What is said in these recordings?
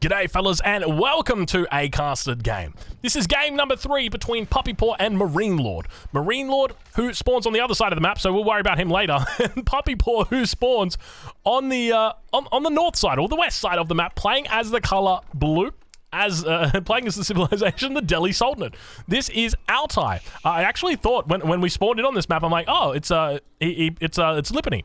G'day fellas and welcome to A Casted Game. This is game number 3 between Puppy Paw and Marine Lord. Marine Lord, who spawns on the other side of the map, so we'll worry about him later, and Puppy Paw, who spawns on the on the north side or the west side of the map, playing as the color blue. Playing as the civilization, the Delhi Sultanate. This is Altai. I actually thought when we spawned in on this map, I'm like, oh, it's Lipany.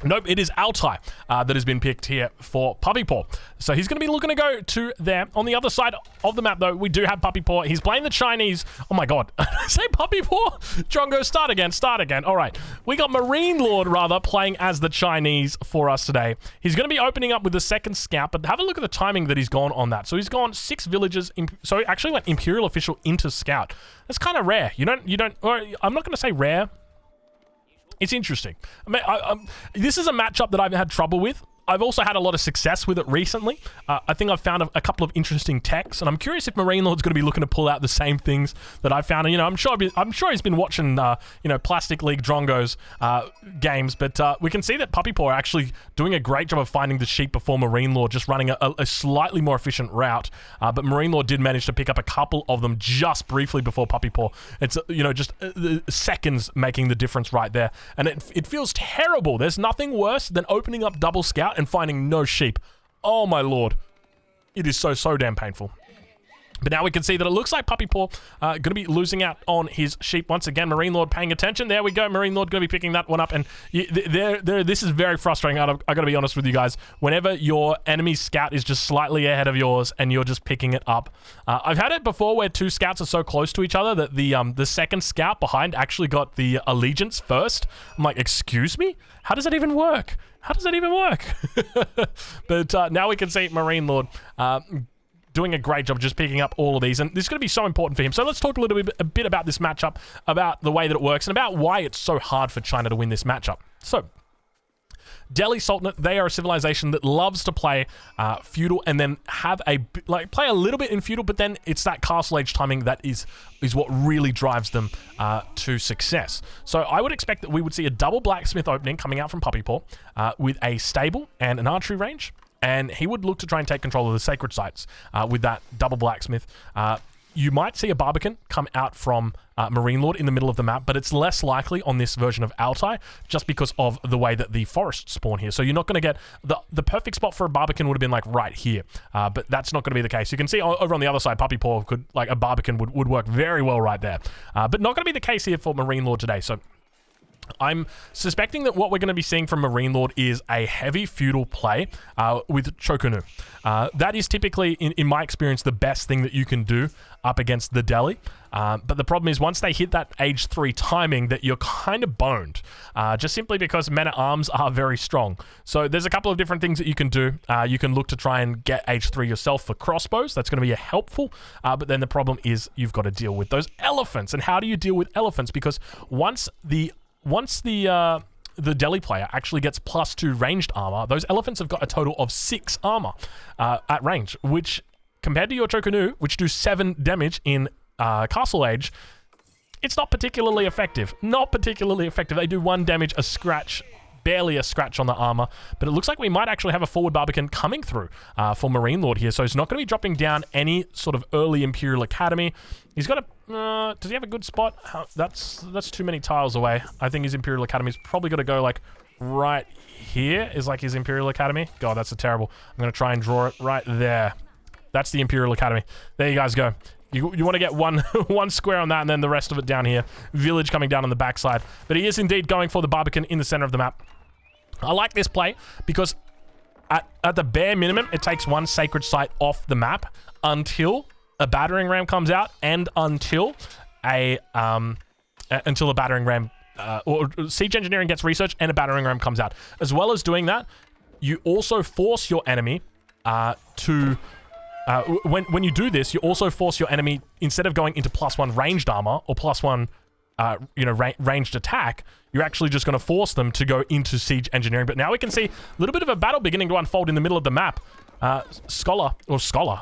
Nope, it is Altai that has been picked here for Puppy Paw. So he's going to be looking to go to there. On the other side of the map, though, we do have Puppy Paw. He's playing the Chinese. Oh my god. Say Puppy Paw? Drongo, start again. All right. We got Marine Lord, rather, playing as the Chinese for us today. He's going to be opening up with the second scout, but have a look at the timing that he's gone on that. So he's gone 6 villages. So he actually went Imperial official into scout. That's kind of rare. You don't, or I'm not going to say rare. It's interesting. I mean, this is a matchup that I've had trouble with. I've also had a lot of success with it recently. I think I've found a couple of interesting techs, and I'm curious if Marine Lord's going to be looking to pull out the same things that I found. And, I'm sure he's been watching, Plastic League Drongo's games, but we can see that Puppy Paw are actually doing a great job of finding the sheep before Marine Lord, just running a slightly more efficient route. But Marine Lord did manage to pick up a couple of them just briefly before Puppy Paw. It's, just seconds making the difference right there. And it feels terrible. There's nothing worse than opening up double scout and finding no sheep. Oh my lord. It is so damn painful. But now we can see that it looks like Puppy Paw going to be losing out on his sheep once again. Marine Lord paying attention. There we go. Marine Lord going to be picking that one up. And this is very frustrating. I got to be honest with you guys. Whenever your enemy's scout is just slightly ahead of yours and you're just picking it up. I've had it before where two scouts are so close to each other that the second scout behind actually got the allegiance first. I'm like, excuse me? How does that even work? But now we can see Marine Lord doing a great job just picking up all of these, and this is going to be so important for him. So let's talk a bit about this matchup, about the way that it works, and about why it's so hard for China to win this matchup. So, Delhi Sultanate, they are a civilization that loves to play Feudal and then have play a little bit in Feudal, but then it's that Castle Age timing that is what really drives them to success. So I would expect that we would see a double blacksmith opening coming out from Puppy Paw with a stable and an archery range. And he would look to try and take control of the sacred sites with that double blacksmith. You might see a Barbican come out from Marine Lord in the middle of the map, but it's less likely on this version of Altai just because of the way that the forests spawn here. So you're not going to get... The perfect spot for a Barbican would have been like right here, but that's not going to be the case. You can see over on the other side, Puppy Paw could, like a Barbican would work very well right there. But not going to be the case here for Marine Lord today. So I'm suspecting that what we're going to be seeing from Marine Lord is a heavy feudal play with Chokunu. That is typically, in my experience, the best thing that you can do up against the Delhi. But the problem is once they hit that age 3 timing that you're kind of boned, just simply because men-at-arms are very strong. So there's a couple of different things that you can do. You can look to try and get age 3 yourself for crossbows. That's going to be helpful. But then the problem is you've got to deal with those elephants. And how do you deal with elephants? Because once the Delhi player actually gets +2 ranged armor, those elephants have got a total of 6 armor at range, which compared to your Chokunu, which do 7 damage in Castle Age, it's not particularly effective. They do 1 damage, a scratch, barely a scratch on the armor, but it looks like we might actually have a forward Barbican coming through for Marine Lord here, so he's not going to be dropping down any sort of early Imperial Academy. He's got a... does he have a good spot? That's too many tiles away. I think his Imperial Academy is probably going to go like right here is like his Imperial Academy. God, that's a terrible... I'm going to try and draw it right there. That's the Imperial Academy. There you guys go. You want to get one square on that and then the rest of it down here. Village coming down on the backside. But he is indeed going for the Barbican in the center of the map. I like this play because at the bare minimum, it takes 1 sacred site off the map until a battering ram comes out and until a battering ram or siege engineering gets researched and a battering ram comes out. As well as doing that, you also force your enemy to... when you do this, you also force your enemy, instead of going into +1 ranged armor or +1 ranged attack, you're actually just going to force them to go into siege engineering. But now we can see a little bit of a battle beginning to unfold in the middle of the map. Scholar.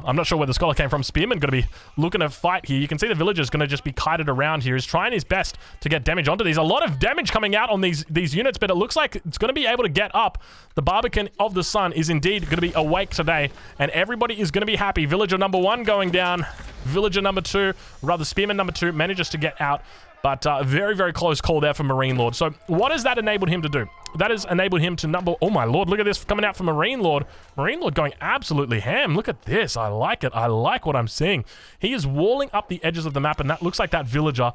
I'm not sure where the Scholar came from. Spearman going to be looking to fight here. You can see the Villager's going to just be kited around here. He's trying his best to get damage onto these. A lot of damage coming out on these units, but it looks like it's going to be able to get up. The Barbican of the Sun is indeed going to be awake today, and everybody is going to be happy. Villager number 1 going down. Villager number 2, rather Spearman number 2, manages to get out. But very, very close call there for Marine Lord. So what has that enabled him to do? That has enabled him to number... Oh, my Lord. Look at this coming out from Marine Lord. Marine Lord going absolutely ham. Look at this. I like it. I like what I'm seeing. He is walling up the edges of the map, and that looks like that villager...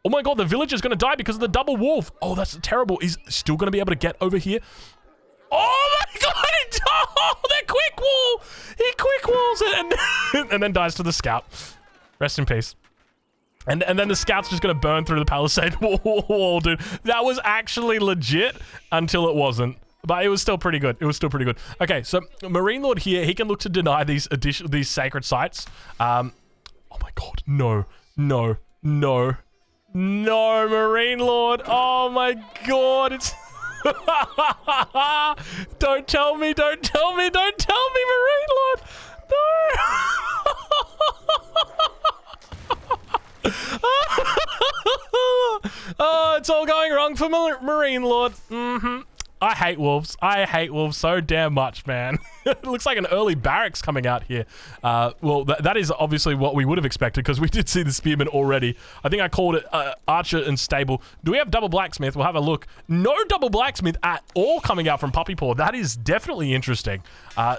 Oh, my God. The villager's going to die because of the double wolf. Oh, that's terrible. He's still going to be able to get over here. Oh, my God. Oh, that quick wall. He quick walls and then dies to the scout. Rest in peace. And then the scout's just going to burn through the palisade wall, dude. That was actually legit until it wasn't. But it was still pretty good. It was still pretty good. Okay, so Marine Lord here, he can look to deny these sacred sites. Oh my God. No. No. No. No, Marine Lord. Oh my God. It's... Don't tell me. Don't tell me. Don't tell me, Marine Lord. No. Oh, it's all going wrong for Marine Lord. I hate wolves. I hate wolves so damn much, man. It looks like an early barracks coming out here. Well, that is obviously what we would have expected because we did see the Spearman already. I think I called it Archer and Stable. Do we have double blacksmith? We'll have a look. No double blacksmith at all coming out from Puppy Paw. That is definitely interesting.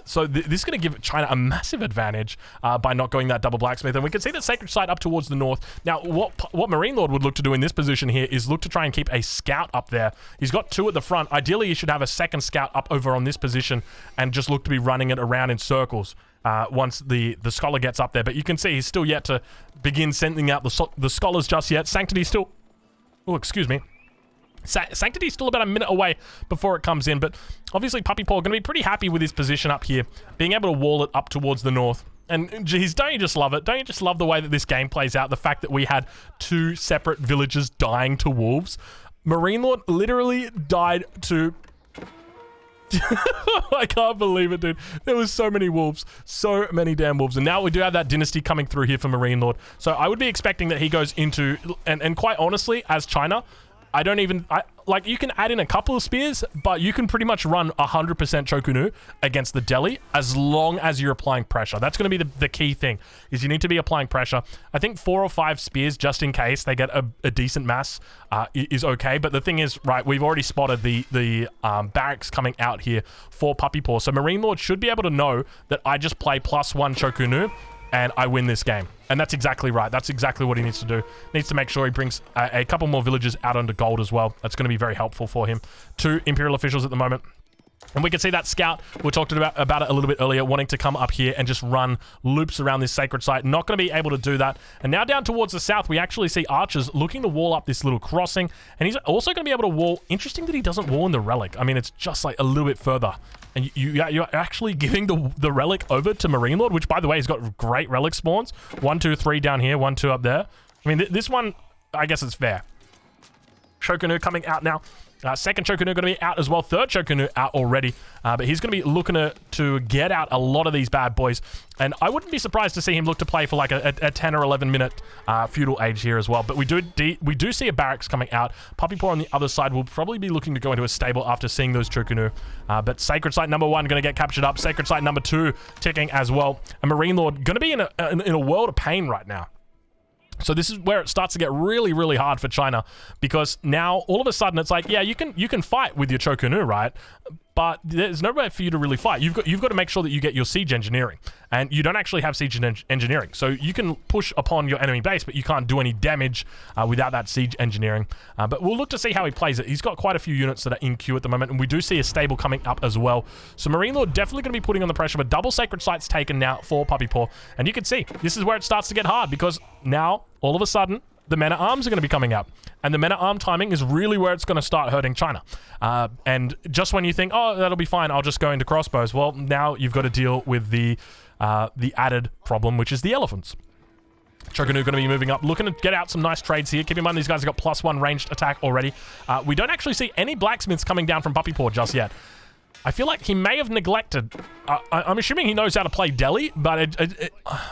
So this is going to give China a massive advantage by not going that double blacksmith. And we can see that Sacred Site up towards the north. Now, what Marine Lord would look to do in this position here is look to try and keep a scout up there. He's got 2 at the front. Ideally, he should have a second scout up over on this position and just look to be running it around in circles once the Scholar gets up there. But you can see he's still yet to begin sending out the Scholars just yet. Sanctity still... Oh, excuse me. Sanctity's still about a minute away before it comes in, but obviously Puppy Paw going to be pretty happy with his position up here, being able to wall it up towards the north. And geez, don't you just love it? Don't you just love the way that this game plays out? The fact that we had 2 separate villagers dying to wolves. Marine Lord literally died to... I can't believe it, dude. There was so many wolves. So many damn wolves. And now we do have that dynasty coming through here for Marine Lord. So I would be expecting that he goes into... And quite honestly, as China... I don't even... like, you can add in a couple of spears, but you can pretty much run 100% Chokunu against the Delhi as long as you're applying pressure. That's going to be the key thing, is you need to be applying pressure. I think 4 or 5 spears, just in case they get a decent mass, is okay. But the thing is, right, we've already spotted the barracks coming out here for Puppy Paw. So Marine Lord should be able to know that I just play +1 Chokunu, and I win this game. And that's exactly right. That's exactly what he needs to do. Needs to make sure he brings a couple more villagers out onto gold as well. That's going to be very helpful for him. 2 Imperial officials at the moment. And we can see that scout, we talked about it a little bit earlier, wanting to come up here and just run loops around this sacred site. Not going to be able to do that. And now down towards the south, we actually see archers looking to wall up this little crossing. And he's also going to be able to wall... Interesting that he doesn't wall in the relic. I mean, it's just like a little bit further. And you're actually giving the relic over to Marine Lord, which, by the way, has got great relic spawns. 1, 2, 3 down here, 1, 2 up there. I mean, this one, I guess it's fair. Chokunu coming out now. Second Chokunu going to be out as well. Third Chokunu out already. But he's going to be looking to get out a lot of these bad boys. And I wouldn't be surprised to see him look to play for like a 10 or 11 minute feudal age here as well. But we do see a barracks coming out. Puppy Paw on the other side will probably be looking to go into a stable after seeing those Chokunu. But Sacred Site number 1 going to get captured up. Sacred Site number 2 ticking as well. And Marine Lord going to be in a world of pain right now. So this is where it starts to get really, really hard for China, because now all of a sudden it's like, yeah, you can fight with your Chokunu, right? But there's no way for you to really fight. You've got to make sure that you get your siege engineering, and you don't actually have siege engineering. So you can push upon your enemy base, but you can't do any damage without that siege engineering. But we'll look to see how he plays it. He's got quite a few units that are in queue at the moment, and we do see a stable coming up as well. So Marine Lord definitely going to be putting on the pressure, but double Sacred Sites taken now for Puppy Paw. And you can see, this is where it starts to get hard, because now, all of a sudden, the men-at-arms are going to be coming up. And the men-at-arm timing is really where it's going to start hurting China. And just when you think, oh, that'll be fine, I'll just go into crossbows. Well, now you've got to deal with the added problem, which is the elephants. Chokunu going to be moving up, looking to get out some nice trades here. Keep in mind, these guys have got +1 ranged attack already. We don't actually see any blacksmiths coming down from Puppy Paw just yet. I feel like he may have neglected. I'm assuming he knows how to play Delhi, but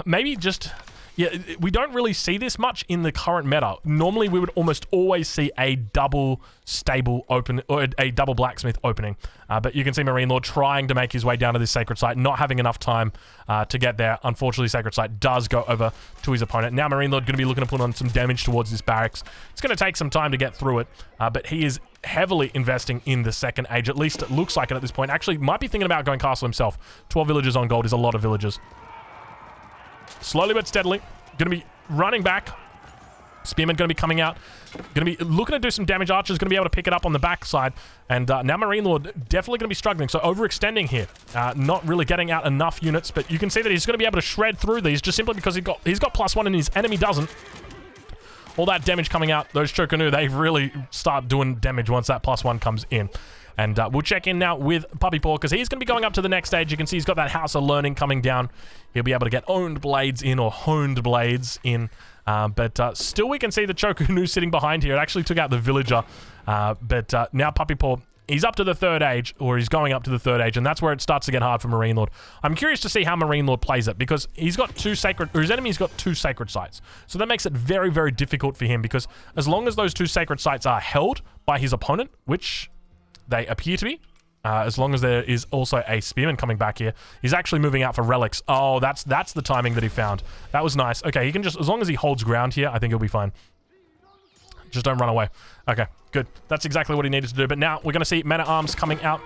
maybe just... Yeah, we don't really see this much in the current meta. Normally, we would almost always see a double stable open, or a double blacksmith opening. But you can see Marine Lord trying to make his way down to this sacred site, not having enough time to get there. Unfortunately, sacred site does go over to his opponent. Now, Marine Lord going to be looking to put on some damage towards this barracks. It's going to take some time to get through it, but he is heavily investing in the second age. At least it looks like it at this point. Actually, might be thinking about going castle himself. 12 villagers on gold is a lot of villagers. Slowly but steadily, going to be running back. Spearman going to be coming out. Going to be looking to do some damage. Archer's going to be able to pick it up on the backside. And now Marine Lord definitely going to be struggling. So overextending here. Not really getting out enough units. But you can see that he's going to be able to shred through these just simply because he's got +1 and his enemy doesn't. All that damage coming out. Those Chocanu, they really start doing damage once that +1 comes in. And we'll check in now with Puppy Paw because he's going to be going up to the next stage. You can see he's got that House of Learning coming down. He'll be able to get owned blades in or honed blades in. But still we can see the Chocanu sitting behind here. It actually took out the villager. But now Puppy Paw, he's up to the third age, or he's going up to the third age, and that's where it starts to get hard for Marine Lord. I'm curious to see how Marine Lord plays it because he's got his enemy's got 2 sacred sites. So that makes it very, very difficult for him because as long as those 2 sacred sites are held by his opponent, which they appear to be, as long as there is also a spearman coming back here. He's actually moving out for relics. Oh, that's the timing that he found. That was nice. Okay, he can just, as long as he holds ground here, I think he'll be fine. Just don't run away. Okay, good. That's exactly what he needed to do. But now we're going to see men-at-arms coming out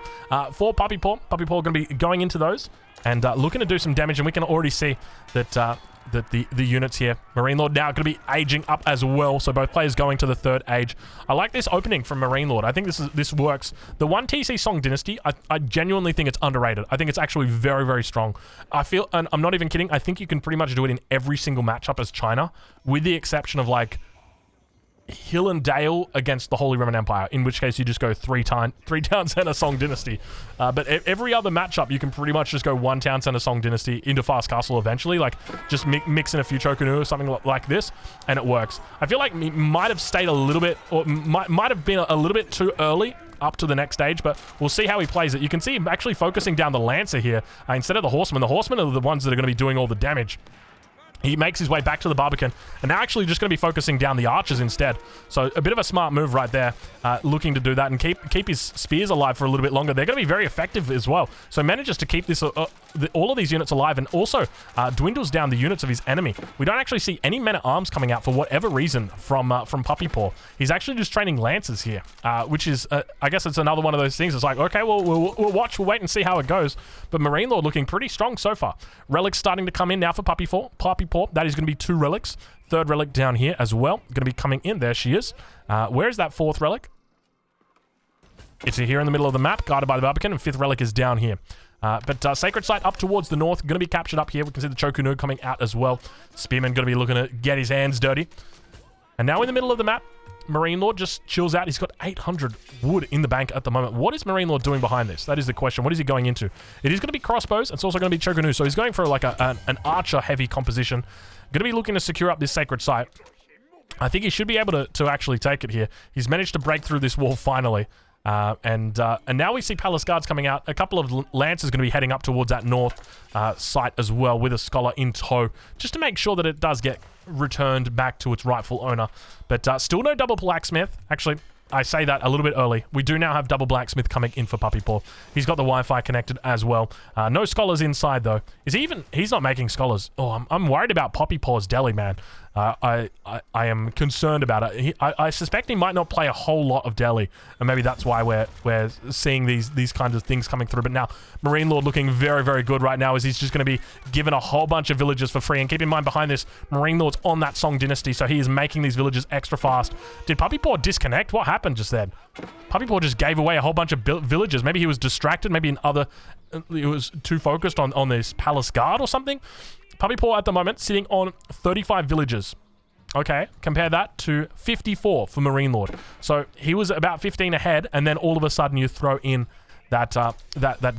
for Puppy Paw. Puppy Paw going to be going into those and looking to do some damage. And we can already see that the units here. Marine Lord now going to be aging up as well. So both players going to the third age. I like this opening from Marine Lord. I think this works. The 1 TC Song Dynasty, I genuinely think it's underrated. I think it's actually very, very strong. I feel, and I'm not even kidding, I think you can pretty much do it in every single matchup as China, with the exception of like Hill and Dale against the Holy Roman Empire, in which case you just go 3 town center Song Dynasty. But every other matchup, you can pretty much just go 1 town center Song Dynasty into Fast Castle eventually, like just mix in a few Chocanu or something like this, and it works. I feel like he might have stayed a little bit, or might have been a little bit too early up to the next stage, but we'll see how he plays it. You can see him actually focusing down the Lancer here instead of the Horsemen. The Horsemen are the ones that are going to be doing all the damage. He makes his way back to the Barbican, and now actually just going to be focusing down the archers instead. So a bit of a smart move right there, looking to do that and keep his spears alive for a little bit longer. They're going to be very effective as well. So manages to keep this all of these units alive, and also dwindles down the units of his enemy. We don't actually see any men-at-arms coming out for whatever reason from Puppy Paw. He's actually just training lancers here, which is, I guess it's another one of those things. It's like, okay, well, we'll watch, we'll wait and see how it goes. But Marine Lord looking pretty strong so far. Relics starting to come in now for Puppy Paw. That is going to be 2 relics. 3rd relic down here as well. Going to be coming in. There she is. Where's that 4th relic? It's here in the middle of the map, guarded by the Barbican, and 5th relic is down here. But Sacred Site up towards the north, going to be captured up here. We can see the Chocanu coming out as well. Spearman going to be looking to get his hands dirty. And now in the middle of the map, Marine Lord just chills out. He's got 800 wood in the bank at the moment. What is Marine Lord doing behind this? That is the question. What is he going into? It is going to be crossbows. It's also going to be Chocanu. So he's going for like an archer-heavy composition. Going to be looking to secure up this sacred site. I think he should be able to actually take it here. He's managed to break through this wall finally. And now we see Palace Guards coming out. A couple of Lancers going to be heading up towards that north site as well, with a Scholar in tow, just to make sure that it does get returned back to its rightful owner. But still no double blacksmith. Actually, I say that a little bit early. We do now have double blacksmith coming in for Puppy Paw. He's got the Wi-Fi connected as well. No scholars inside though. He's not making scholars. Oh, I'm worried about Puppy Paw's deli, man. I am concerned about it. I suspect he might not play a whole lot of deli, and maybe that's why we're seeing these kinds of things coming through. But now Marine Lord looking very, very good right now, as he's just going to be given a whole bunch of villages for free. And keep in mind, behind this, Marine Lord's on that Song Dynasty, so he is making these villages extra fast. Did Puppy Paw disconnect? What happened just then? Puppy Paw just gave away a whole bunch of villages. Maybe he was distracted. Maybe he was too focused on this Palace Guard or something. Puppy Paw at the moment sitting on 35 villages. Okay, compare that to 54 for Marine Lord. So he was about 15 ahead, and then all of a sudden you throw in that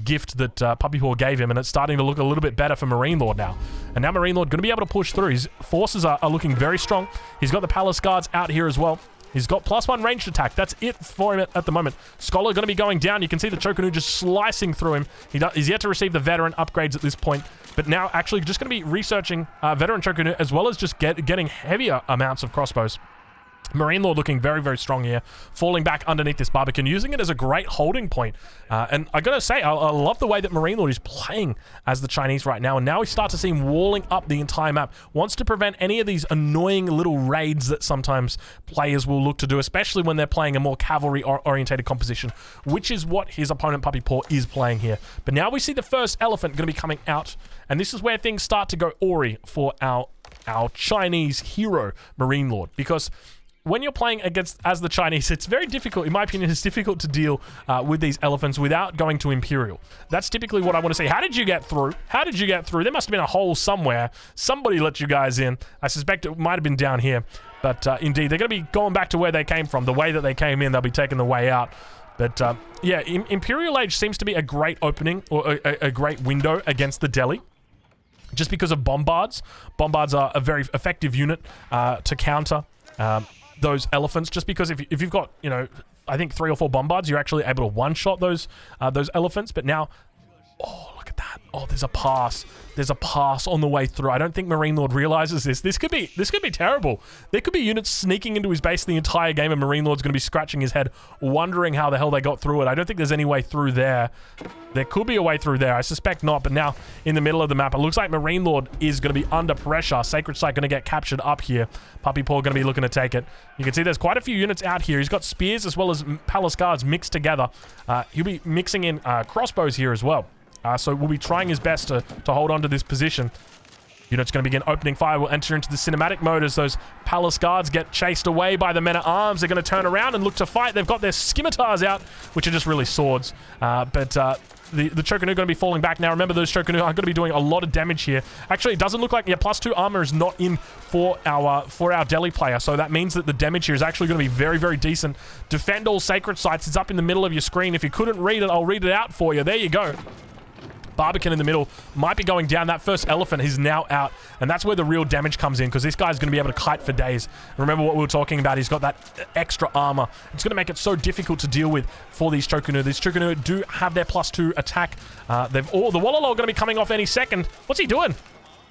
gift that Puppy Paw gave him, and it's starting to look a little bit better for Marine Lord now. And now Marine Lord going to be able to push through. His forces are looking very strong. He's got the Palace Guards out here as well. He's got +1 ranged attack. That's it for him at the moment. Scholar going to be going down. You can see the Chocanu just slicing through him. He's yet to receive the veteran upgrades at this point. But now actually just going to be researching veteran Chocanu as well as just getting heavier amounts of crossbows. Marine Lord looking very, very strong here, falling back underneath this Barbican, using it as a great holding point. And I gotta say, I love the way that Marine Lord is playing as the Chinese right now. And now we start to see him walling up the entire map. Wants to prevent any of these annoying little raids that sometimes players will look to do, especially when they're playing a more cavalry-orientated composition, which is what his opponent Puppy Paw is playing here. But now we see the first elephant going to be coming out, and this is where things start to go awry for our Chinese hero, Marine Lord, because when you're playing as the Chinese, it's very difficult, in my opinion, it's difficult to deal with these elephants without going to Imperial. That's typically what I want to see. How did you get through? How did you get through? There must have been a hole somewhere. Somebody let you guys in. I suspect it might have been down here. But indeed, they're going to be going back to where they came from. The way that they came in, they'll be taking the way out. But yeah, Imperial Age seems to be a great opening, or a great window against the Delhi. Just because of bombards. Bombards are a very effective unit to counter those elephants, just because if you've got, you know, I think 3 or 4 bombards, you're actually able to one-shot those elephants. But now, oh, look at that. Oh, there's a pass. There's a pass on the way through. I don't think Marine Lord realizes this. This could be terrible. There could be units sneaking into his base the entire game, and Marine Lord's going to be scratching his head, wondering how the hell they got through it. I don't think there's any way through there. There could be a way through there. I suspect not, but now in the middle of the map, it looks like Marine Lord is going to be under pressure. Sacred Site going to get captured up here. Puppy Paw going to be looking to take it. You can see there's quite a few units out here. He's got spears as well as palace guards mixed together. He'll be mixing in crossbows here as well. So we'll be trying his best to hold on to this position. Unit's going to begin opening fire. We'll enter into the cinematic mode as those palace guards get chased away by the men-at-arms. They're going to turn around and look to fight. They've got their scimitars out, which are just really swords. But the Chocanu are going to be falling back. Now, remember, those Chocanu are going to be doing a lot of damage here. Actually, it doesn't look like... Yeah, +2 armor is not in for our Delhi player. So that means that the damage here is actually going to be very, very decent. Defend all sacred sites. It's up in the middle of your screen. If you couldn't read it, I'll read it out for you. There you go. Barbican in the middle might be going down. That first elephant is now out, and that's where the real damage comes in, because this guy's going to be able to kite for days. Remember what we were talking about, he's got that extra armor. It's going to make it so difficult to deal with for these Chocanu. These Chocanu do have their +2 attack. The Wallalo are going to be coming off any second. What's he doing?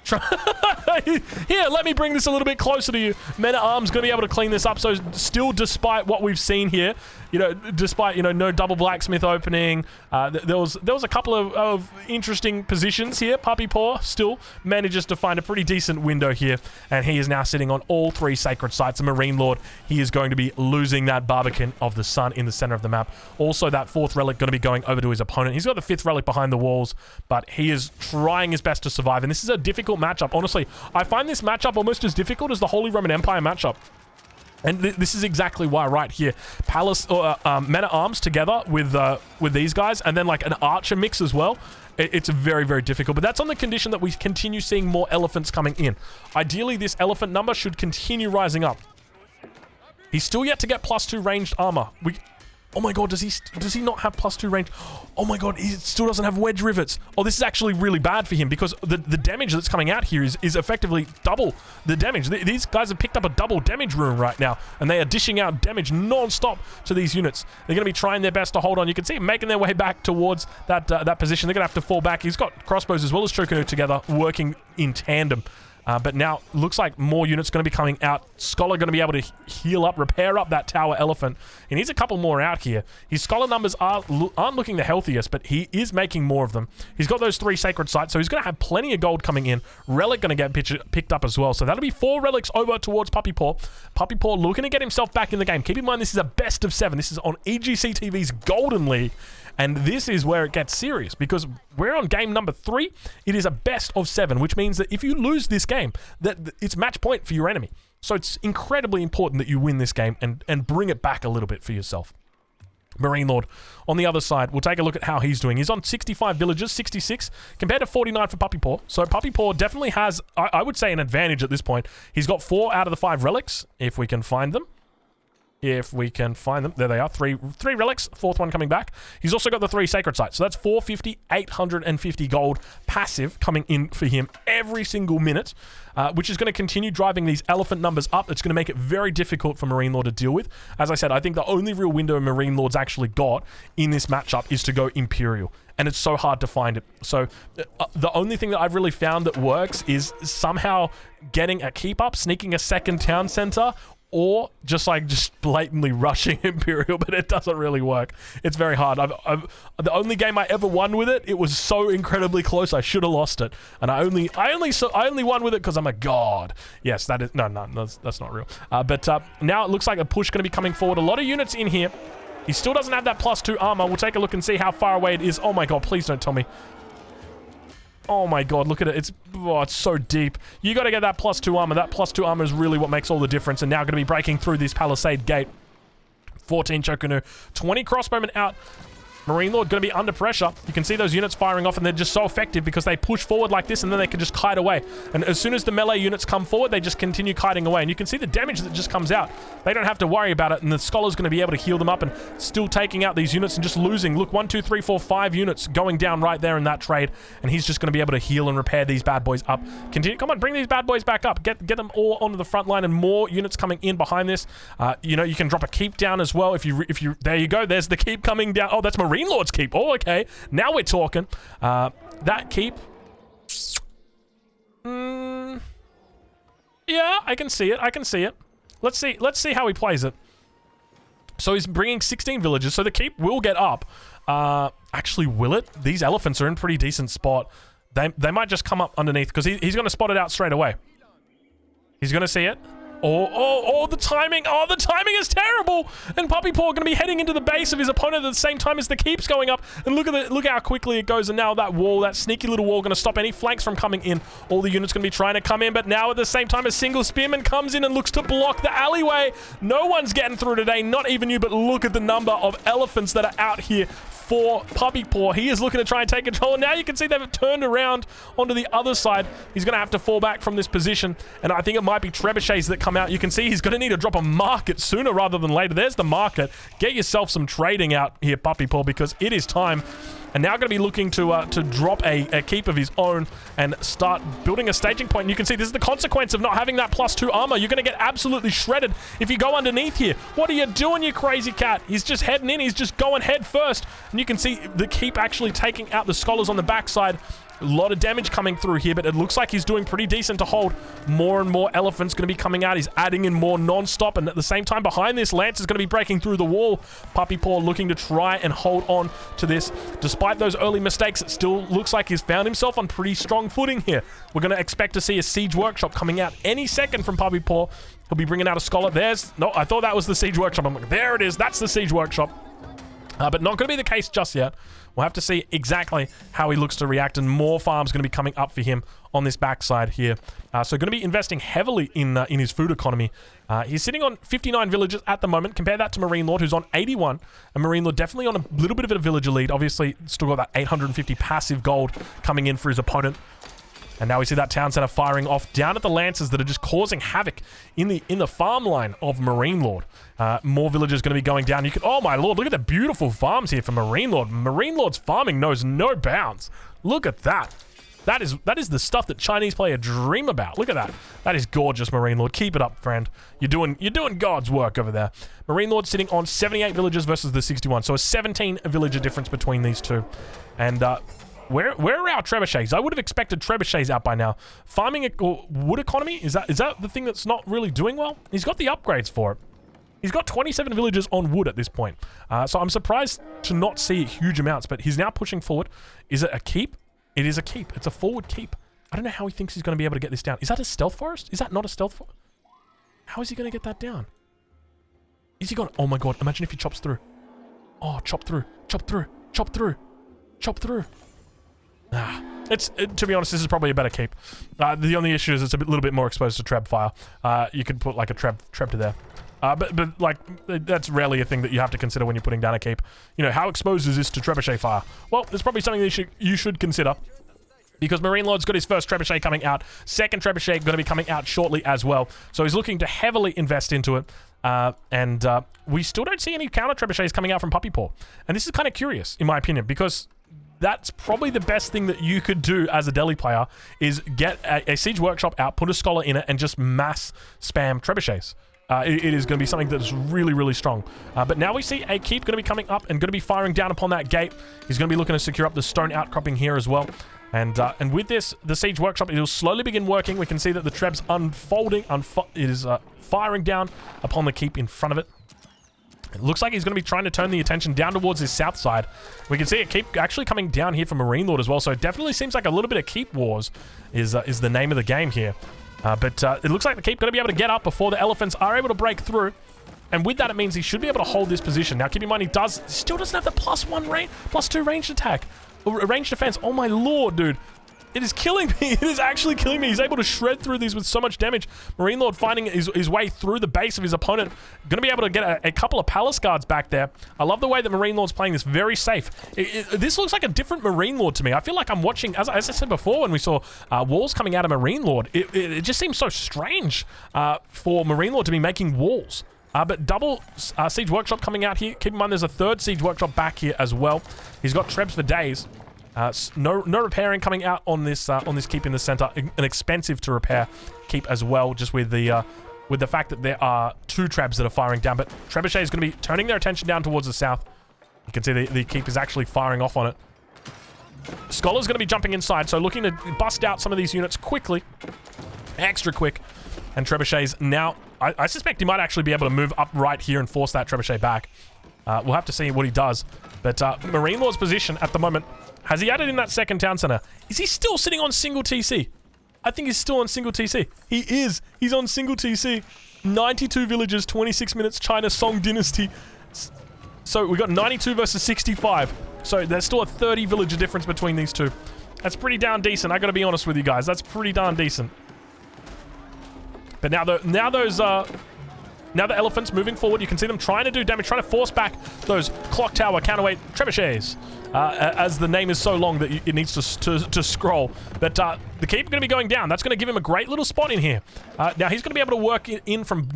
Here, let me bring this a little bit closer to you. Men-at-Arms going to be able to clean this up. So still, despite what we've seen here, despite no double blacksmith opening, there was a couple of interesting positions here. Puppy Paw still manages to find a pretty decent window here, and he is now sitting on all 3 sacred sites. A Marine Lord, he is going to be losing that Barbican of the Sun in the center of the map. Also, that 4th relic going to be going over to his opponent. He's got the 5th relic behind the walls, but he is trying his best to survive, and this is a difficult matchup. Honestly, I find this matchup almost as difficult as the Holy Roman Empire matchup. And this is exactly why right here. Palace or men-at-arms together with these guys, and then like an archer mix as well. It's very, very difficult. But that's on the condition that we continue seeing more elephants coming in. Ideally, this elephant number should continue rising up. He's still yet to get +2 ranged armor. Oh my god, does he not have +2 range? Oh my god, he still doesn't have wedge rivets. Oh, this is actually really bad for him, because the damage that's coming out here is effectively double the damage. These guys have picked up a double damage rune right now, and they are dishing out damage non-stop to these units. They're going to be trying their best to hold on. You can see them making their way back towards that position. They're going to have to fall back. He's got crossbows as well as Chocanu together, working in tandem. But now, looks like more units going to be coming out. Scholar going to be able to heal up, repair up that tower elephant. He needs a couple more out here. His Scholar numbers aren't looking the healthiest, but he is making more of them. He's got those 3 sacred sites, so he's going to have plenty of gold coming in. Relic going to get picked up as well. So that'll be 4 relics over towards Puppy Paw. Puppy Paw looking to get himself back in the game. Keep in mind, this is a best of 7. This is on EGC TV's Golden League. And this is where it gets serious, because we're on game number 3. It is a best of 7, which means that if you lose this game, that it's match point for your enemy. So it's incredibly important that you win this game and bring it back a little bit for yourself. Marine Lord on the other side, we'll take a look at how he's doing. He's on 65 villages, 66, compared to 49 for Puppy Paw. So Puppy Paw definitely has, I would say, an advantage at this point. He's got 4 out of the 5 relics, if we can find them. if we can find them. There they are. Three relics, fourth one coming back. He's also got the 3 sacred sites. So that's 450, 850 gold passive coming in for him every single minute, which is going to continue driving these elephant numbers up. It's going to make it very difficult for Marine Lord to deal with. As I said, I think the only real window Marine Lord's actually got in this matchup is to go Imperial. And it's so hard to find it. So the only thing that I've really found that works is somehow getting a keep up, sneaking a second town center, or just blatantly rushing Imperial, but it doesn't really work. It's very hard. The only game I ever won with it, it was so incredibly close. I should have lost it, and I only won with it because I'm a god. Yes, that is that's not real. But now it looks like a push going to be coming forward. A lot of units in here. He still doesn't have that +2 armor. We'll take a look and see how far away it is. Oh my god! Please don't tell me. Oh my god, look at it. It's so deep. You got to get that +2 armor. That +2 armor is really what makes all the difference. And now going to be breaking through this palisade gate. 14 Chokunu, 20 crossbowmen out. Marine Lord going to be under pressure. You can see those units firing off, and they're just so effective because they push forward like this, and then they can just kite away. And as soon as the melee units come forward, they just continue kiting away. And you can see the damage that just comes out. They don't have to worry about it, and the Scholar's going to be able to heal them up and still taking out these units and just losing. Look, 1, 2, 3, 4, 5 units going down right there in that trade, and he's just going to be able to heal and repair these bad boys up. Continue. Come on, bring these bad boys back up. Get them all onto the front line, and more units coming in behind this. You know, you can drop a keep down as well if you there you go. There's the keep coming down. Oh, that's Marine Lord's keep. Oh, okay. Now we're talking. That keep. Yeah, I can see it. I can see it. Let's see how he plays it. So he's bringing 16 villages. So the keep will get up. Actually, will it? These elephants are in pretty decent spot. They might just come up underneath because he's going to spot it out straight away. He's going to see it. Oh, the timing. Oh, the timing is terrible. And Puppy Paw going to be heading into the base of his opponent at the same time as the keep's going up. And look how quickly it goes. And now that wall, that sneaky little wall, going to stop any flanks from coming in. All the units going to be trying to come in. But now at the same time, a single spearman comes in and looks to block the alleyway. No one's getting through today. Not even you. But look at the number of elephants that are out here for Puppy Paw. He is looking to try and take control. And now you can see they've turned around onto the other side. He's going to have to fall back from this position. And I think it might be trebuchets that come out. You can see he's going to need to drop a market sooner rather than later. There's the market. Get yourself some trading out here, Puppy Paw, because it is time. And now going to be looking to drop a keep of his own and start building a staging point. And you can see this is the consequence of not having that +2 armor. You're going to get absolutely shredded if you go underneath here. What are you doing, you crazy cat? He's just heading in. He's just going head first. And you can see the keep actually taking out the scholars on the backside. A lot of damage coming through here, but it looks like he's doing pretty decent to hold. More and more elephants going to be coming out. He's adding in more non-stop, and at the same time, behind this, Lance is going to be breaking through the wall. Puppy Paw looking to try and hold on to this. Despite those early mistakes, it still looks like he's found himself on pretty strong footing here. We're going to expect to see a Siege Workshop coming out any second from Puppy Paw. He'll be bringing out a Scholar. No, I thought that was the Siege Workshop. I'm like, there it is. That's the Siege Workshop. But not going to be the case just yet. We'll have to see exactly how he looks to react, and more farms going to be coming up for him on this backside here. So going to be investing heavily in his food economy. He's sitting on 59 villages at the moment. Compare that to Marine Lord, who's on 81. And Marine Lord definitely on a little bit of a villager lead. Obviously, still got that 850 passive gold coming in for his opponent. And now we see that town center firing off down at the lances that are just causing havoc in the farm line of Marine Lord. More villagers going to be going down. You can, oh my lord, look at the beautiful farms here for Marine Lord. Marine Lord's farming knows no bounds. Look at that. That is the stuff that Chinese player dream about. Look at that. That is gorgeous, Marine Lord. Keep it up, friend. You're doing God's work over there. Marine Lord sitting on 78 villagers versus the 61. So a 17 villager difference between these two. And where are our trebuchets? I would have expected trebuchets out by now. Farming or wood economy? Is that the thing that's not really doing well? He's got the upgrades for it. He's got 27 villagers on wood at this point. So I'm surprised to not see huge amounts, but he's now pushing forward. Is it a keep? It is a keep. It's a forward keep. I don't know how he thinks he's going to be able to get this down. Is that a stealth forest? Is that not a stealth forest? How is he going to get that down? Is he going? Oh my god, imagine if he chops through. Oh, chop through, chop through, chop through, chop through. To be honest, this is probably a better keep. The only issue is it's a little bit more exposed to treb fire. You could put like a treb to there. But like, that's rarely a thing that you have to consider when you're putting down a keep. You know, how exposed is this to trebuchet fire? Well, there's probably something that you should consider. because Marine Lord's got his first trebuchet coming out. Second trebuchet going to be coming out shortly as well. So he's looking to heavily invest into it. And we still don't see any counter trebuchets coming out from Puppy Paw. And this is kind of curious, in my opinion, because that's probably the best thing that you could do as a Delhi player is get a Siege Workshop out, put a Scholar in it, and just mass spam trebuchets. It is going to be something that's really, really strong. But now we see a Keep going to be coming up and going to be firing down upon that gate. He's going to be looking to secure up the stone outcropping here as well. And with this, the Siege Workshop, it will slowly begin working. We can see that the Treb's unfolding. It is firing down upon the Keep in front of it. It looks like he's going to be trying to turn the attention down towards his south side. We can see a Keep actually coming down here from Marine Lord as well. So it definitely seems like a little bit of Keep Wars is the name of the game here. But it looks like the Keep going to be able to get up before the Elephants are able to break through. And with that, it means he should be able to hold this position. Now, keep in mind, he still doesn't have the +2 ranged attack. Ranged defense. Oh my lord, dude. It is killing me. It is actually killing me. He's able to shred through these with so much damage. Marine Lord finding his way through the base of his opponent. Going to be able to get a couple of Palace Guards back there. I love the way that Marine Lord's playing this very safe. This looks like a different Marine Lord to me. I feel like I'm watching, as I said before when we saw walls coming out of Marine Lord, it just seems so strange for Marine Lord to be making walls. But double Siege Workshop coming out here. Keep in mind there's a third Siege Workshop back here as well. He's got Trebs for days. No repairing coming out on this Keep in the center. An expensive to repair Keep as well, just with the fact that there are 2 Trebs that are firing down. But Trebuchet is going to be turning their attention down towards the south. You can see the Keep is actually firing off on it. Scholar's going to be jumping inside, so looking to bust out some of these units quickly. Extra quick. And Trebuchet's now... I suspect he might actually be able to move up right here and force that Trebuchet back. We'll have to see what he does. But Marine Lord's position at the moment... Has he added in that second town center? Is he still sitting on single TC? I think he's still on single TC. He is. He's on single TC. 92 villages, 26 minutes, China Song Dynasty. So we got 92 versus 65. So there's still a 30 villager difference between these two. That's pretty darn decent. I gotta be honest with you guys. That's pretty darn decent. But now the Elephants moving forward, you can see them trying to do damage, trying to force back those Clock Tower counterweight trebuchets. As the name is so long that it needs to scroll. But the Keep are going to be going down. That's going to give him a great little spot in here. Now he's going to be able to work in from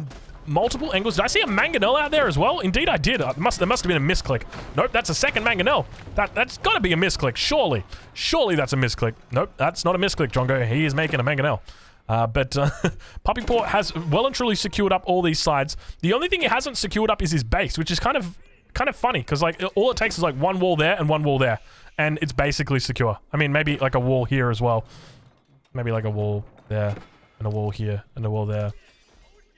multiple angles. Did I see a Mangonel out there as well? Indeed I did. There must have been a misclick. Nope, that's a second Mangonel. That's got to be a misclick, surely. Surely that's a misclick. Nope, that's not a misclick, Drongo. He is making a Mangonel. But Puppy Paw has well and truly secured up all these sides. The only thing he hasn't secured up is his base, which is kind of funny, because like all it takes is like one wall there and one wall there, and it's basically secure. I mean, maybe like a wall here as well. Maybe like a wall there, and a wall here, and a wall there.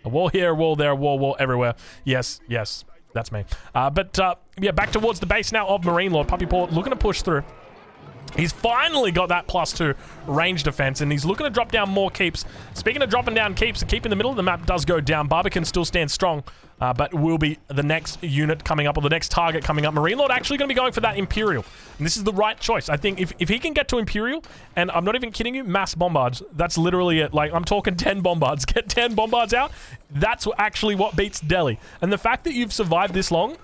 A wall here, a wall there, wall everywhere. Yes, that's me. But yeah, back towards the base now of Marine Lord. Puppy Paw looking to push through. He's finally got that +2 range defense, and he's looking to drop down more Keeps. Speaking of dropping down Keeps, the Keep in the middle of the map does go down. Barbican still stands strong, but will be the next unit coming up, or the next target coming up. Marine Lord actually going to be going for that Imperial, and this is the right choice. I think if he can get to Imperial, and I'm not even kidding you, mass bombards, that's literally it. Like, I'm talking 10 bombards. Get 10 bombards out. That's actually what beats Delhi. And the fact that you've survived this long,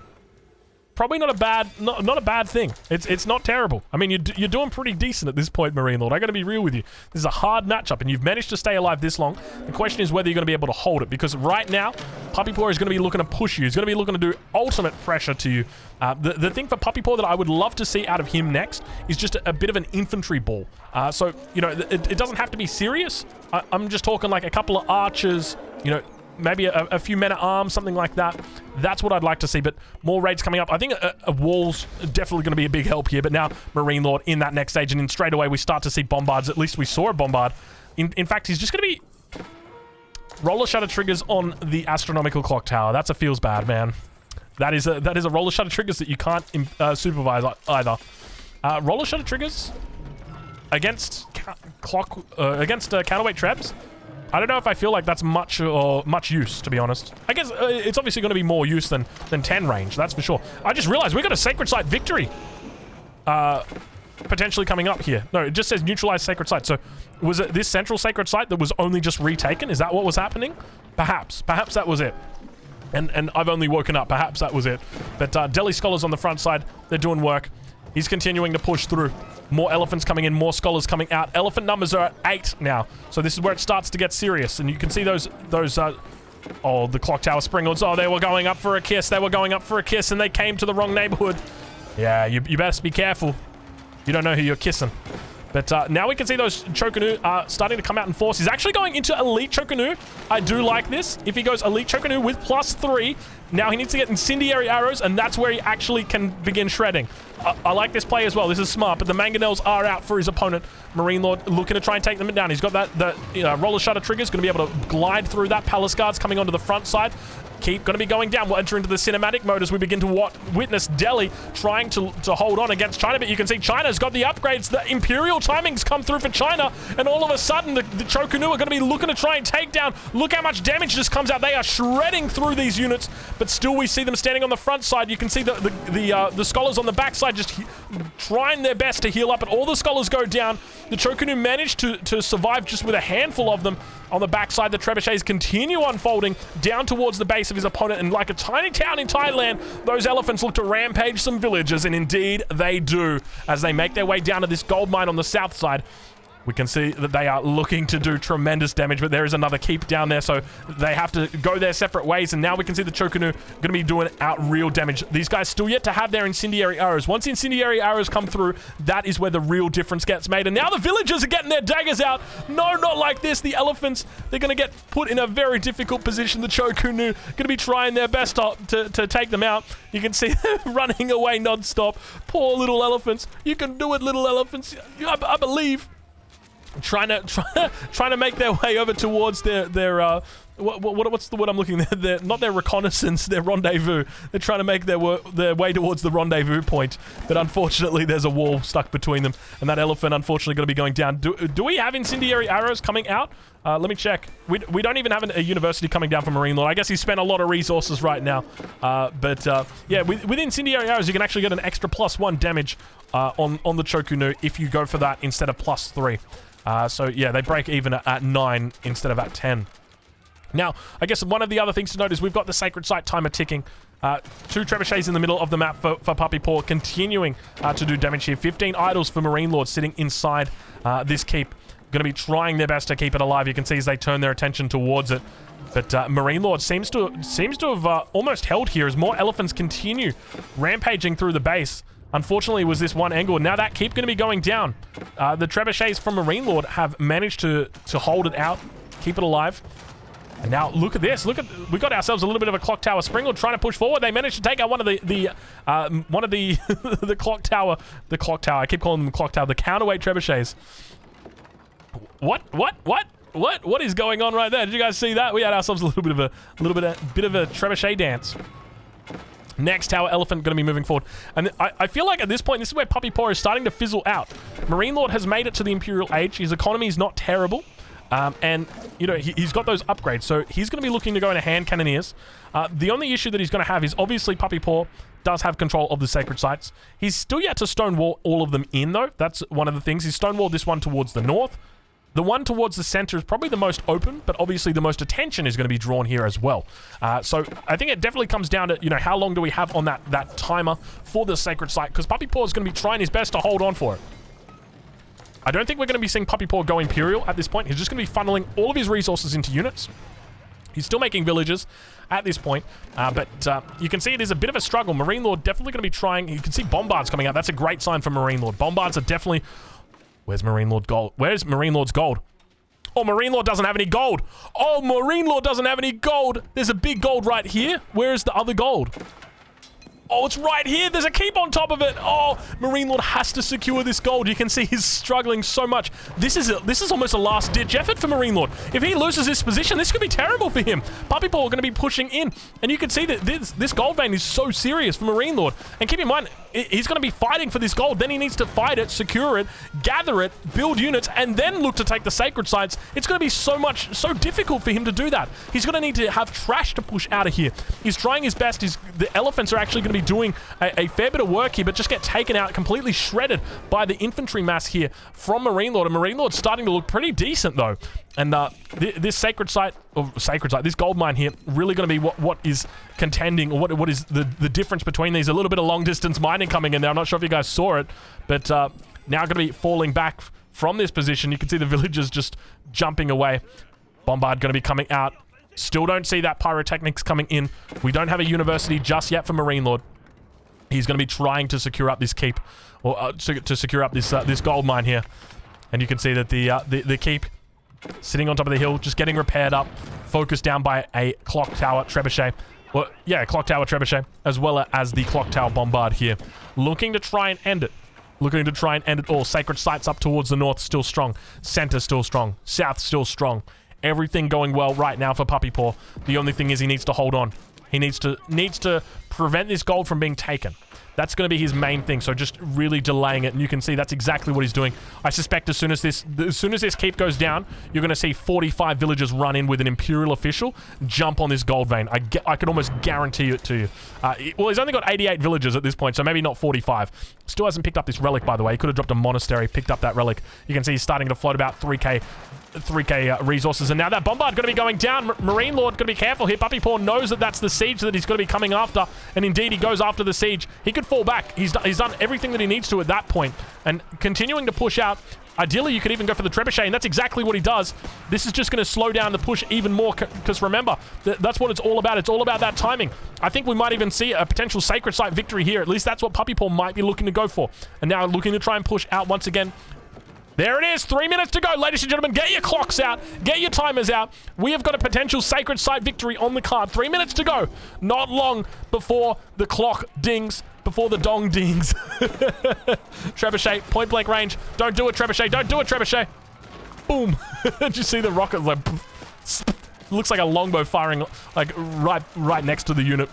probably not a bad thing. It's not terrible. I mean, you're doing pretty decent at this point, Marine Lord. I got to be real with you. This is a hard matchup, and you've managed to stay alive this long. The question is whether you're going to be able to hold it, because right now, Puppy Paw is going to be looking to push you. He's going to be looking to do ultimate pressure to you. The thing for Puppy Paw that I would love to see out of him next is just a bit of an infantry ball. So, you know, it doesn't have to be serious. I'm just talking like a couple of archers, you know, maybe a few men-at-arms, something like that. That's what I'd like to see, but more raids coming up. I think a wall's definitely going to be a big help here, but now Marine Lord in that next stage, and then straight away we start to see bombards. At least we saw a bombard. In fact, he's just going to be roller shutter triggers on the astronomical clock tower. That's a feels bad, man. That is a roller shutter triggers that you can't supervise either. Roller shutter triggers against counterweight trebs. I don't know if I feel like that's much use, to be honest. I guess it's obviously going to be more use than 10 range, that's for sure. I just realized we got a Sacred Site victory potentially coming up here. No, it just says neutralize Sacred Site. So was it this central Sacred Site that was only just retaken? Is that what was happening? Perhaps that was it. And I've only woken up. Perhaps that was it. But Delhi Scholars on the front side, they're doing work. He's continuing to push through. More elephants coming in, more scholars coming out. Elephant numbers are at 8 now. So this is where it starts to get serious. And you can see those oh, the clock tower springalds. Oh, they were going up for a kiss. They were going up for a kiss, and they came to the wrong neighborhood. Yeah, you best be careful. You don't know who you're kissing. But now we can see those Chocanu starting to come out in force. He's actually going into Elite Chocanu. I do like this. If he goes Elite Chocanu with +3, now he needs to get Incendiary Arrows, and that's where he actually can begin shredding. I like this play as well. This is smart, but the Mangonels are out for his opponent. Marine Lord looking to try and take them down. He's got that roller shutter trigger. Is going to be able to glide through that. Palace Guards coming onto the front side. Keep going to be going down. We'll enter into the cinematic mode as we begin to witness Delhi trying to hold on against China, but you can see China's got the upgrades. The Imperial timings come through for China, and all of a sudden the Chocanu are going to be looking to try and take down. Look how much damage just comes out. They are shredding through these units, but still we see them standing on the front side. You can see the scholars on the back side just trying their best to heal up, and all the scholars go down. The Chocanu managed to survive just with a handful of them. On the backside, the trebuchets continue unfolding down towards the base of his opponent, and like a tiny town in Thailand, those elephants look to rampage some villages, and indeed they do. As they make their way down to this gold mine on the south side, we can see that they are looking to do tremendous damage, but there is another keep down there, so they have to go their separate ways, and now we can see the Chocanu going to be doing out real damage. These guys still yet to have their Incendiary Arrows. Once Incendiary Arrows come through, that is where the real difference gets made, and now the villagers are getting their daggers out. No, not like this. The elephants, they're going to get put in a very difficult position. The Chocanu going to be trying their best to take them out. You can see them running away non-stop. Poor little elephants. You can do it, little elephants. I believe. Trying to make their way over towards their what's the word I'm looking at? Not their reconnaissance, their rendezvous. They're trying to make their way towards the rendezvous point, but unfortunately there's a wall stuck between them, and that elephant unfortunately going to be going down. Do we have Incendiary Arrows coming out? Let me check. We don't even have a university coming down for Marine Lord. I guess he spent a lot of resources right now. Yeah, with Incendiary Arrows, you can actually get an extra +1 damage on the Chocanu if you go for that instead of +3. So yeah, they break even at 9 instead of at 10. Now, I guess one of the other things to note is we've got the Sacred Site timer ticking. 2 trebuchets in the middle of the map for Puppy Paw, continuing to do damage here. 15 idols for Marine Lord sitting inside this keep. Going to be trying their best to keep it alive. You can see as they turn their attention towards it. But Marine Lord seems to have almost held here as more elephants continue rampaging through the base. Unfortunately, it was this one angle. Now that keep going to be going down. The trebuchets from Marine Lord have managed to hold it out, keep it alive. And now look at this. We got ourselves a little bit of a clock tower springle trying to push forward. They managed to take out one of the the clock tower. The clock tower. I keep calling them the clock tower. The counterweight trebuchets. What is going on right there? Did you guys see that? We had ourselves a little bit of a trebuchet dance. Next tower elephant going to be moving forward, and I feel like at this point this is where Puppy Paw is starting to fizzle out. Marine Lord has made it to the Imperial Age. His economy is not terrible, and you know he's got those upgrades, so he's going to be looking to go into hand cannoneers. The only issue that he's going to have is obviously Puppy Paw does have control of the sacred sites. He's still yet to stonewall all of them in though. That's one of the things. He's stonewalled this one towards the north. The one towards the center is probably the most open, but obviously the most attention is going to be drawn here as well. So I think it definitely comes down to, you know, how long do we have on that timer for the sacred site, because Puppy Paw is going to be trying his best to hold on for it. I don't think we're going to be seeing Puppy Paw go Imperial at this point. He's just going to be funneling all of his resources into units. He's still making villages at this point, but you can see it is a bit of a struggle. Marine Lord definitely going to be trying. You can see Bombards coming out. That's a great sign for Marine Lord. Bombards are definitely... Where's Marine Lord gold? Where's Marine Lord's gold? Oh, Marine Lord doesn't have any gold. Oh, Marine Lord doesn't have any gold. There's a big gold right here. Where is the other gold? Oh, it's right here. There's a keep on top of it. Oh, Marine Lord has to secure this gold. You can see he's struggling so much. This is almost a last-ditch effort for Marine Lord. If he loses this position, this could be terrible for him. Puppy Paw are going to be pushing in, and you can see that this gold vein is so serious for Marine Lord. And keep in mind, he's going to be fighting for this gold. Then he needs to fight it, secure it, gather it, build units, and then look to take the sacred sites. It's going to be so difficult for him to do that. He's going to need to have trash to push out of here. He's trying his best. The elephants are actually going to be be doing a fair bit of work here, but just get taken out, completely shredded by the infantry mass here from Marine Lord. And Marine Lord's starting to look pretty decent, though. And this sacred site, this gold mine here, really going to be what is contending, or what is the difference between these. A little bit of long-distance mining coming in there. I'm not sure if you guys saw it, but now going to be falling back from this position. You can see the villagers just jumping away. Bombard going to be coming out. Still don't see that pyrotechnics coming in. We don't have a university just yet for Marine Lord. He's going to be trying to secure up this keep, or to secure up this gold mine here. And you can see that the keep sitting on top of the hill, just getting repaired up, focused down by a clock tower trebuchet. Well, yeah, clock tower trebuchet, as well as the clock tower bombard here. Looking to try and end it. Looking to try and end it all. Sacred sites up towards the north, still strong. Center still strong. South still strong. Everything going well right now for Puppy Paw. The only thing is he needs to hold on. He needs to prevent this gold from being taken. That's going to be his main thing, so just really delaying it, and you can see that's exactly what he's doing. I suspect as soon as this keep goes down, you're going to see 45 villagers run in with an Imperial official, jump on this gold vein. I can almost guarantee it to you. Well, he's only got 88 villagers at this point, so maybe not 45. Still hasn't picked up this relic, by the way. He could have dropped a monastery, picked up that relic. You can see he's starting to float about 3k resources, and now that bombard going to be going down. Marine Lord going to be careful here. Puppy Paw knows that that's the siege that he's going to be coming after, and indeed he goes after the siege. He could fall back. He's done everything that he needs to at that point, and continuing to push out. Ideally, you could even go for the trebuchet, and that's exactly what he does. This is just going to slow down the push even more, because remember, that's what it's all about. It's all about that timing. I think we might even see a potential sacred site victory here. At least that's what Puppy Paw might be looking to go for. And now looking to try and push out once again. There it is, 3 minutes to go. Ladies and gentlemen, get your clocks out. Get your timers out. We have got a potential sacred site victory on the card. 3 minutes to go. Not long before the clock dings, before the dong dings. Trebuchet, point blank range. Don't do it, Trebuchet. Don't do it, Trebuchet. Boom. Did you see the rocket? Like, looks like a longbow firing like right next to the unit.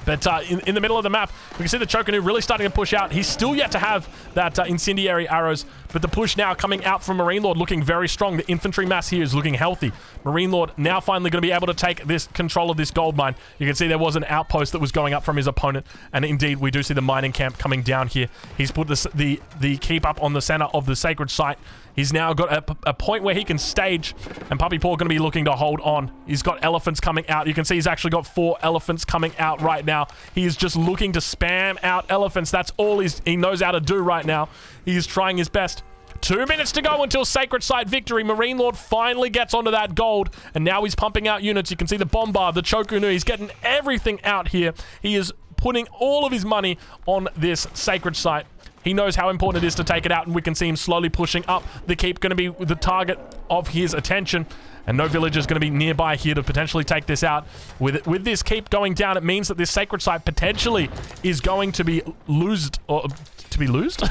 But in the middle of the map, we can see the Chocanu really starting to push out. He's still yet to have that incendiary arrows, but the push now coming out from Marine Lord looking very strong. The infantry mass here is looking healthy. Marine Lord now finally going to be able to take this control of this gold mine. You can see there was an outpost that was going up from his opponent, and indeed we do see the mining camp coming down here. He's put the keep up on the center of the sacred site. He's now got a point where he can stage, and Puppy Paw going to be looking to hold on. He's got elephants coming out. You can see he's actually got 4 elephants coming out right now. He is just looking to spam out elephants. That's all he knows how to do right now. He is trying his best. 2 minutes to go until sacred site victory. Marine Lord finally gets onto that gold, and now he's pumping out units. You can see the bombard, the Chocanu. He's getting everything out here. He is putting all of his money on this sacred site. He knows how important it is to take it out, and we can see him slowly pushing up. The keep going to be the target of his attention, and no village is going to be nearby here to potentially take this out. With this keep going down, it means that this sacred site potentially is going to be loosed, or to be loosed?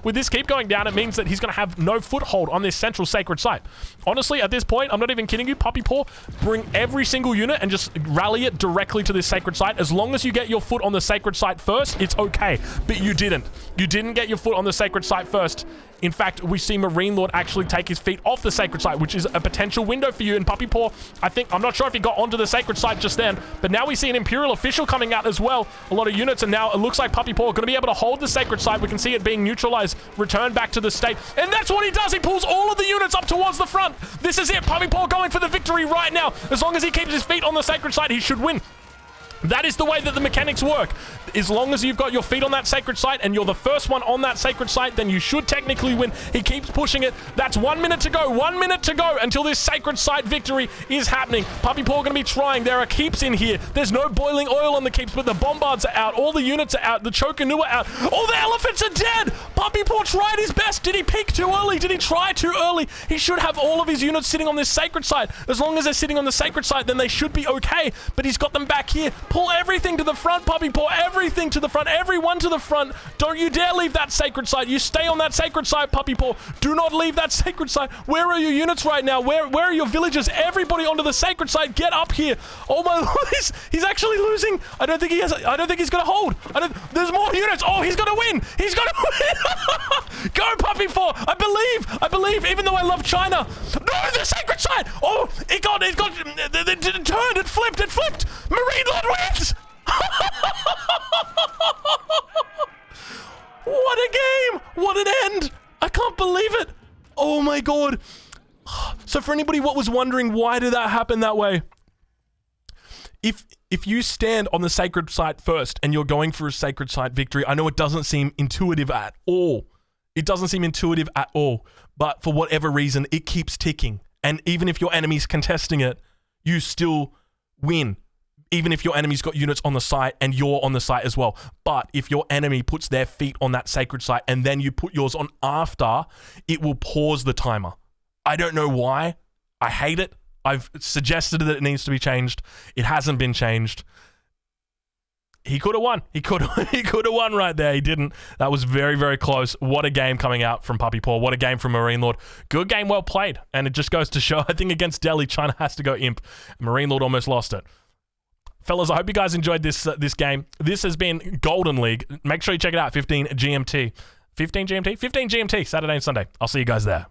With this keep going down, it means that he's going to have no foothold on this central sacred site. Honestly, at this point, I'm not even kidding you, Puppy Paw, bring every single unit and just rally it directly to this sacred site. As long as you get your foot on the sacred site first, it's okay. But you didn't. You didn't get your foot on the sacred site first. In fact, we see Marine Lord actually take his feet off the sacred site, which is a potential window for you. And Puppy Paw, I'm not sure if he got onto the sacred site just then, but now we see an Imperial official coming out as well. A lot of units, and now it looks like Puppy Paw are going to be able to hold the sacred site. We can see it being neutralized, return back to the state. And that's what he does. He pulls all of the units up towards the front. This is it. Puppy Paw going for the victory right now. As long as he keeps his feet on the sacred site, he should win. That is the way that the mechanics work. As long as you've got your feet on that sacred site and you're the first one on that sacred site, then you should technically win. He keeps pushing it. That's 1 minute to go. 1 minute to go until this sacred site victory is happening. Puppy Paw going to be trying. There are keeps in here. There's no boiling oil on the keeps, but the bombards are out. All the units are out. The Chocanu are out. All the elephants are dead. Puppy Paw tried his best. Did he peak too early? Did he try too early? He should have all of his units sitting on this sacred site. As long as they're sitting on the sacred site, then they should be okay. But he's got them back here. Pull everything to the front, Puppy Paw. Everything to the front. Everyone to the front. Don't you dare leave that sacred site. You stay on that sacred site, Puppy Paw. Do not leave that sacred site. Where are your units right now? Where are your villagers? Everybody onto the sacred site. Get up here. Oh my Lord. He's actually losing. I don't think he's going to hold. There's more units. Oh, he's going to win. He's going to win. Go, Puppy Paw. I believe, even though I love China. No, the sacred site. Oh, it turned. It flipped. Marine Lord wins. What a game! What an end! I can't believe it! Oh my god. So for anybody what was wondering, why did that happen that way? If you stand on the sacred site first and you're going for a sacred site victory, I know it doesn't seem intuitive at all. It doesn't seem intuitive at all. But for whatever reason, it keeps ticking. And even if your enemy's contesting it, you still win. Even if your enemy's got units on the site and you're on the site as well. But if your enemy puts their feet on that sacred site and then you put yours on after, it will pause the timer. I don't know why. I hate it. I've suggested that it needs to be changed. It hasn't been changed. He could have won. He could have won right there. He didn't. That was very, very close. What a game coming out from Puppy Paw. What a game from Marine Lord. Good game, well played. And it just goes to show, I think against Delhi, China has to go imp. Marine Lord almost lost it. Fellas, I hope you guys enjoyed this game. This has been Golden League. Make sure you check it out. 15 GMT. 15 GMT? 15 GMT, Saturday and Sunday. I'll see you guys there.